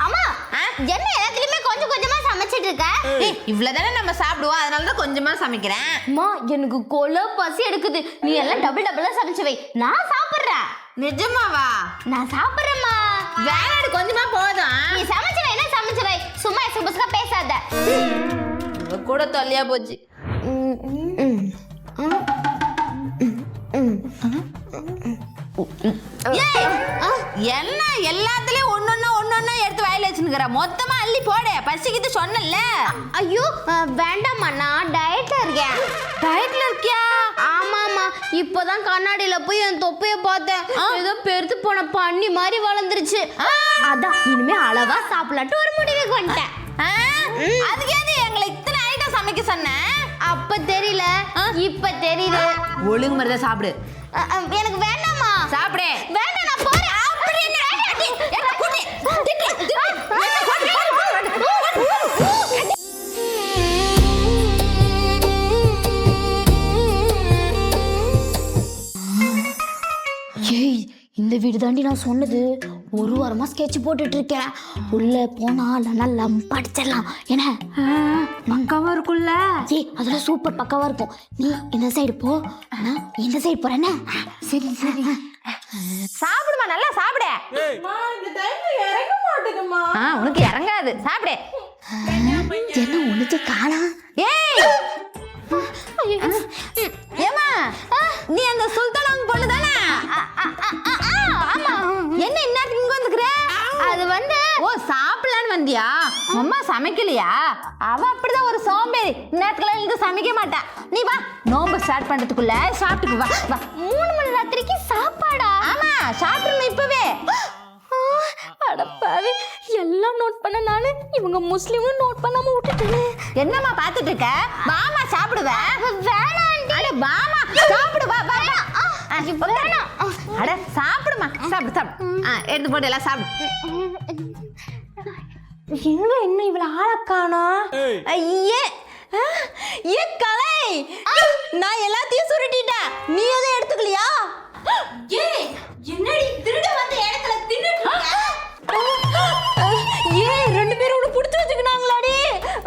அம்மா என்ன எல்லாத்துலயுமே கொஞ்சம் கொஞ்சமா சமைச்சிட்டு இருக்க? இவ்வளவுதானே நம்ம சாப்பிடுவோம், அதனாலதான் கொஞ்சமா சமைக்கிறேன். அம்மா எனக்கு கொலை பசி எடுக்குது. நீ எல்லாம் டபுளா சமைச்சு வை, நான் சாப்பிடுறேன். நிஜமாவா? நான் சாப்பிடுறேம்மா. வேணாடு, கொஞ்சமா போதும். நீ சமைச்சு வை, என்ன சமைச்சு வை, சும்மா சுபஸ்கா பேசாத. கூட தொல்லையா போச்சு. என்ன எல்லாத்துலயும் ஒன்னொன்னா எடுத்து வாயில வச்சுக்கிற? மொத்தமா அள்ளி போடு, பசிக்குது சொன்னல. ஐயோ வேண்டாம்மா, நான் டயட்ல இருக்கேன். டயட்ல இருக்கியா? ஆமாமா, இப்போதான் கண்ணாடியில போய் என் தொப்பைய பார்த்தேன். ஏதோ பெருத்து போன பண்ணி மாதிரி வளர்ந்துருச்சு. அதான் இனிமே அளவா சாப்பிடலாட்டு ஒரு முடிவுக்கு வந்துட்டேன். அதுக்கு ஏன் எங்களை இத்தனை ஐட்டம் சமைக்க சொன்ன? அப்ப தெரியல, இப்ப தெரியுது. ஒழுங்கு மாதிரிதான் சாப்பிடு. எனக்கு வேண்டாமா. சாப்பிடு. வேண்டாம், நான் போறேன். ஏய், இந்த வீடு தாண்டி நான் சொன்னது. ஒரு வாரமா ஸ்கெட்ச் போட்டுட்டு இருக்கேன். உள்ள போனா நல்லா படிச்சிடலாம். என்ன பக்காவா இருக்கும்ல? ஏய், அதெல்லாம் சூப்பர் பக்காவா இருக்கும். நீ இந்த சைடு போ, நான் இந்த சைடு போறேன். சரி சரி. சாப்பிடுமா, நல்லா சாப்பிடு. உனக்கு இறங்காது, சாப்பிடு. என்ன உனக்கு காணா? ஏய் ஏமா, நீ அந்த சுல்தானங்க பொண்ணு தானே? ஆமா. என்ன இன்னத்துக்கு இங்க வந்துக்கிற? அது வந்து சாப்பிடலான்னு வந்தியா? அம்மா சமைக்கலையா? அவ அப்படிதான் ஒரு சோம்பேறி. இன்னத்துக்குலாம் இருந்து சமைக்க மாட்டா. நீ வா, நோம்பு ஸ்டார்ட் பண்றதுக்குள்ள சாப்பிட்டுக்கு. வா வா. 3 மணி ராத்திரிக்கு சாப்பாடா? ஆமா, சாப்பிடணும் இப்பவே. அடப்பாவி, எல்லாம் நோட் பண்ண நானு, இவங்க முஸ்லிமும் நோட் பண்ணாம விட்டுட்டேன். என்னம்மா பாத்துட்டு இருக்க? வாமா சாப்பிடுவ. வேணாண்டி. அட வாமா சாப்பிடு, வா வா. அட சாப்பிடுமா, சாப்பிடு சாப்பிடு. எடுத்து போட்டு எல்லாம் சாப்பிடு. எங்க இன்னும் இவ்வளவு ஆள காணோம்? ஐயே ஏ கலை, நான் எல்லாத்தையும் சுருட்டிட்டேன். நீ எதுவும் எடுத்துக்கலையா? ஏய், என்னடி திருட வந்த இடத்துல தின்னுட்டு ஏ, 2 பேரும் உன்னை புடிச்சு வச்சுக்கினாங்களாடி?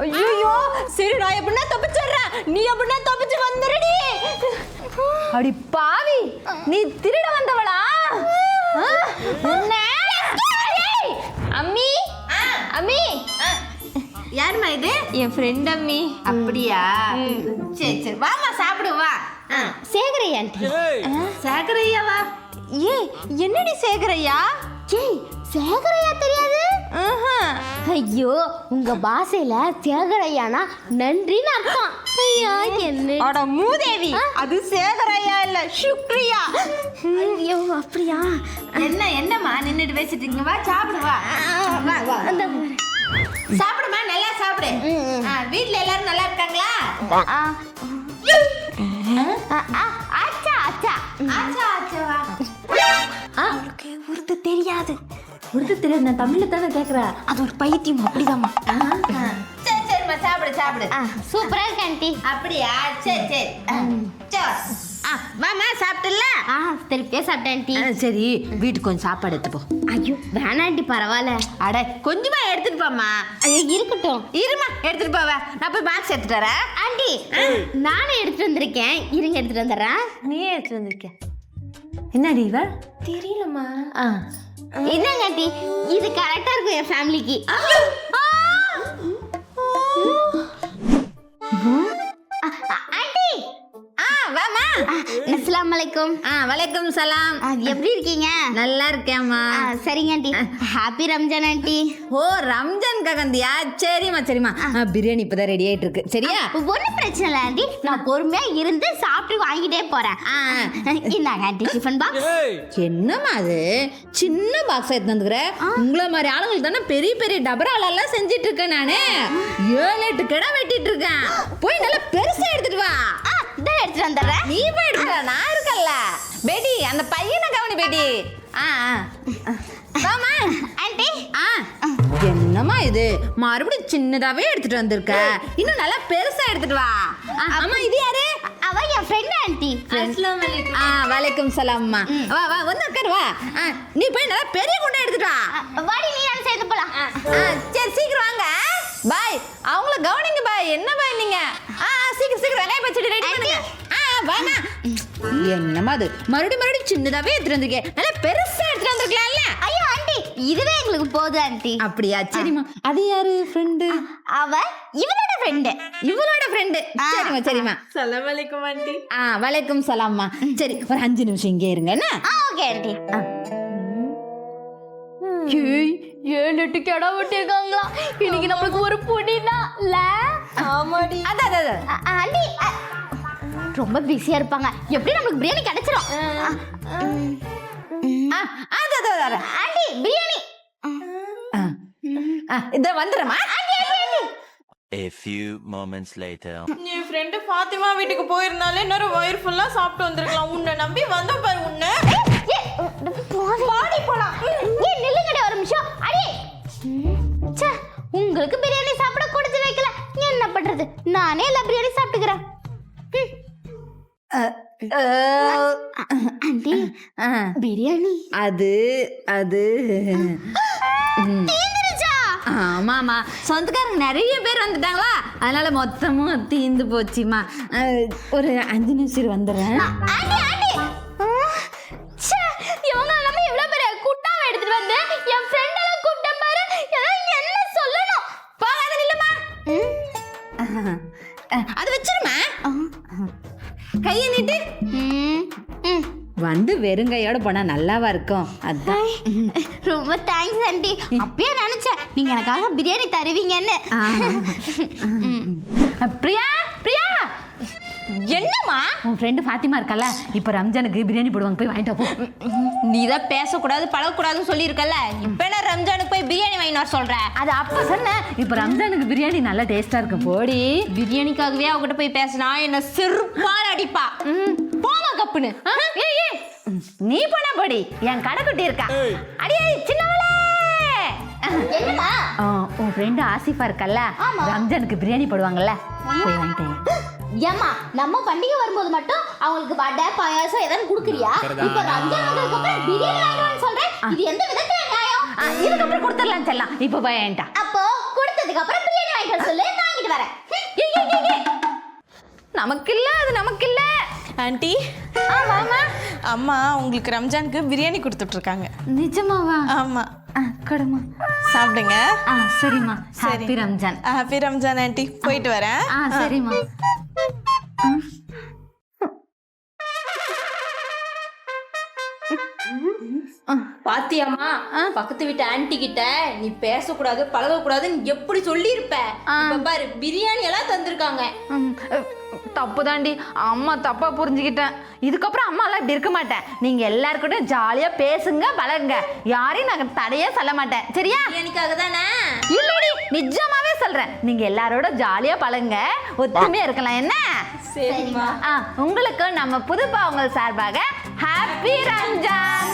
ஐயோ, சரி நான் எப்படின்னா தப்பிச்சிடுறேன், நீ எப்படின்னா தப்பிச்சு வந்துடுடி. அடி பாவி, நீ திருட வந்தவளா? அம்மி அம்மி. யாருமா இது? என் ஃப்ரெண்ட் அம்மி. அப்படியா? சரி சரி, வாமா சாப்பிடு வா. சேகரையா ஆண்டி? சேகரையாவா? ஏ, என்னடி சேகரையா? ஏய், சேகரையா தெரியாது? ஐயோ, உங்க பாஷையில சேகரையானா நன்றின்னு அர்த்தம். ஐயா என்ன? அட மூதேவி, அது சேகரையா இல்ல, சுக்ரியா. ஐயோ அப்படியா? என்னம்மா நின்னுட்டு பேசிட்டு இருக்கீங்க? வா சாப்பிடு வா. வா வா. சாப்பிடுமா, நல்லா சாப்பிடு. வீட்ல எல்லாரும் நல்லா இருக்காங்களா? ஆச்சா ஆச்சா ஆச்சா ஆச்சா. அவளுக்கு உருது தெரியாது. உருது தெரியாது, நான் தமிழ்ல தானே கேக்குறேன். அது ஒரு பைத்தியம் அப்படிதாம்மா. சரி சரிம்மா, சாப்பிடு சாப்பிடு. சூப்பரா இருக்கு ஆண்டி. அப்படியா? சரி சரி. வாமா சாப்பிட்டுல? திருப்பியே சாப்பிட்டேன் ஆண்டி. சரி, வீட்டுக்கு கொஞ்சம் சாப்பாடு எடுத்து போ. ஐயோ வேணாம் ஆண்டி, பரவாயில்ல. அட கொஞ்சமா எடுத்துட்டு போம்மா. ஐயோ இருக்கட்டும். இருமா, எடுத்துட்டு போவ. நான் போய் பாக்ஸ் எடுத்துட்டு வரேன். ஆண்டி நானே எடுத்துட்டு வந்திருக்கேன், இருங்க எடுத்துட்டு வந்துடுறேன். நீயே எடுத்துட்டு வந்திருக்க? என்னடி இவ? தெரியலம்மா. என்னங்க ஆண்டி, இது கரெக்டா இருக்கும் என் ஃபேமிலிக்கு. ஆண்டி வாமா. அஸ்ஸலாமு அலைக்கும். வலைக்கும் சலாம். எப்படி இருக்கீங்க? நல்லா இருக்கேம்மா. சரிங்க aunty. Happy Ramzan aunty. Oh, Ramzan கந்தியா? சரிம்மா சரிம்மா. பிரியாணி இப்பதான் ரெடி ஆயிட்டு இருக்கு. சரியா? ஒன்றும் பிரச்சனை இல்லை ஆண்டி, நான் பொறுமையா இருந்து சாப்பிட்டு வாங்கிட்டே போறேன். இந்தாங்க ஆண்டி டிஃபன் பாக்ஸ். என்னம்மா அது சின்ன பாக்ஸ் எடுத்து வந்துக்கிற? உங்களை மாதிரி ஆளுங்களுக்கு தானே பெரிய பெரிய டபராலெல்லாம் செஞ்சிட்டு இருக்கேன் நானு. 7-8 கடை வெட்டிட்டு இருக்கேன். போய் நல்லா பெருசா எடுத்துட்டு வா. இதான் எடுத்துட்டு வந்துடுறேன். நீ போய் எடுத்துட்டு வா, நான் இருக்கல்ல. பேடி, அந்த பையனை கவனி பேடி. வாமா ஆண்டி. என்னம்மா இது மறுபடியும் சின்னதாவே எடுத்துட்டு வந்திருக்க? இன்னும் நல்லா பெருசா எடுத்துட்டு வா. அம்மா இது யாரு? அவ என் ஃப்ரெண்ட் ஆண்டி. வலைக்கும் சலாம்மா. வா வா, வந்து உட்காரு வா. நீ போய் நல்லா பெரிய குண்டா எடுத்துட்டு வா. கூடாது. மறுபடியும் சின்னதாவே எடுத்துட்டு வந்திருக்கேன். நல்லா பெருசா எடுத்துட்டு வந்திருக்கலாம்ல. ஐயோ ஆண்டி இதுவே எங்களுக்கு போதும் ஆண்டி. அப்படியா? சரிம்மா. அது யாரு ஃப்ரெண்டு? அவ இவளோட ஃப்ரெண்டு. இவளோட ஃப்ரெண்டு. சரிம்மா. சலாம் அலைக்கும் ஆண்டி. வலைக்கும் சலாம்மா. சரி ஒரு 5 நிமிஷம் இங்கே இருங்க என்ன? Okay aunty. 7-8 கெடா வெட்டிருக்காங்களா? இன்னைக்கு நம்மளுக்கு ஒரு புடினா இல்ல? ஆமாடி. அதான் ஆண்டி ரொம்ப பிஸியா இருப்பாங்க. எப்படி நமக்கு பிரியாணி கிடைச்சிரும். ஆண்டி பிரியாணி இத வந்துறமா? A few moments later. என் ஃப்ரெண்டு ஃபாத்திமா வீட்டுக்கு போயிருந்தாலே இன்னொரு வயிறு ஃபுல்லா சாப்பிட்டு வந்திருக்கலாம். உன்னை நம்பி வந்த பாரு உன்னை. பாடி போலாம். ஏய் நில்லுங்கடா ஒரு நிமிஷம். அடே ச்சே உங்களுக்கு பிரியாணி சாப்பிட கொடுத்து வைக்கல. என்ன பண்றது? நானே எல்லா பிரியாணி சாப்பிட்டுக்கிறேன். ஆண்டி பிரியாணி அது ஆமாமா, சொந்தக்காரங்க நிறைய பேர் வந்துட்டாங்களா, அதனால மொத்தமும் தீந்து போச்சுமா. ஒரு 5 நிமிஷம் வந்துடுறேன். ஆண்டி ச்சே இவங்க நம்ம எவ்வளவு பெரிய குட்டாவை எடுத்துட்டு வந்து என் ஃப்ரெண்ட் எல்லாம் கூப்பிட்டேன் பாரு. என்ன சொல்லணும்? போகாத நில்லுமா. அது வச்சிருமா. கையை நீட்டு. வந்து வெறுங்கையோட போனா நல்லாவா இருக்கும்? அதான். ரொம்ப தேங்க்ஸ் ஆண்டி. அப்பயே நினைச்சேன் நீங்க எனக்காக பிரியாணி தருவீங்கன்னு. பிரியா என்னம்மா? உன் ஃப்ரெண்டு ஃபாத்திமா இருக்கல, இப்போ ரம்ஜானுக்கு பிரியாணி போடுவாங்க, போய் வாங்கிட்டு போ. நீ தான் பேசக்கூடாது பழகக்கூடாதுன்னு சொல்லியிருக்கல, இப்போ என்ன ரம்ஜானுக்கு போய் பிரியாணி வாங்கிட்டு வர சொல்ற? அது அப்ப சொன்னேன், இப்போ ரம்ஜானுக்கு பிரியாணி நல்லா டேஸ்டா இருக்கும். போடி. பிரியாணிக்காகவே அவகிட்ட போய் பேசினா என்ன செருப்பால் அடிப்பா. போமா கப்புன்னு. ஏய் நீ போனா போடி, என் கடைக்குட்டி இருக்கா. அடியே சின்னவளே. என்னமா? உன் ஃப்ரெண்டு ஆசிஃபா இருக்கல்ல, ரம்ஜானுக்கு பிரியாணி போடுவாங்கல்ல, போய் வாங்கிட்டு. ஏமா நம்ம பண்டிகை வரும்போது மட்டும் அவங்களுக்கு வடை பாயாசம் ஏதாவது குடுக்குறியா? இப்ப ரம்ஜான் வந்ததுக்கு அப்புறம் பிரியாணி வாங்குறேன்னு சொல்றேன். இது எந்த விதத்துல நியாயம்? இதுக்கப்புறம் கொடுத்துடலாம் செல்லாம். இப்போ போய் வாங்கிட்டா. அப்போ கொடுத்ததுக்கு அப்புறம் பிரியாணி வாங்கிட்டு சொல்லு, வாங்கிட்டு வரேன். நமக்கு இல்ல, அது நமக்கு இல்ல. ஆண்டி அம்மா உங்களுக்கு ரம்ஜானுக்கு பிரியாணி கொடுத்துட்டு இருக்காங்க. நிஜமாவா? ஆமா. கடமா சாப்பிடுங்க. சரிம்மா. Happy Ramzan. Happy Ramzan aunty. போயிட்டு வரேன். சரிம்மா. பாத்தியாமா, பக்கத்து வீட்டு ஆன்டி கிட்ட நீ பேசக்கூடாது பழகக்கூடாதுன்னு எப்படி சொல்லியிருப்ப. இப்ப பாரு பிரியாணி எல்லாம் தந்திருக்காங்க. தப்பு தாண்டி, அம்மா தப்பா புரிஞ்சுக்கிட்டேன். இதுக்கப்புறம் அம்மா எல்லாம் இப்படி இருக்க மாட்டேன். நீங்க எல்லாருக்கிட்டும் ஜாலியா பேசுங்க பழகுங்க, யாரையும் நான் தடையே சொல்ல மாட்டேன். சரியா? பிரியாணிக்காக தானே? இல்லடி, நிஜமாவே சொல்றேன். நீங்க எல்லாரோட ஜாலியா பழகுங்க, ஒத்துமையா இருக்கலாம். என்ன? சரிம்மா. உங்களுக்கு நம்ம புது பாவங்கள் சார்பாக ஹாப்பி ரம்ஜான்.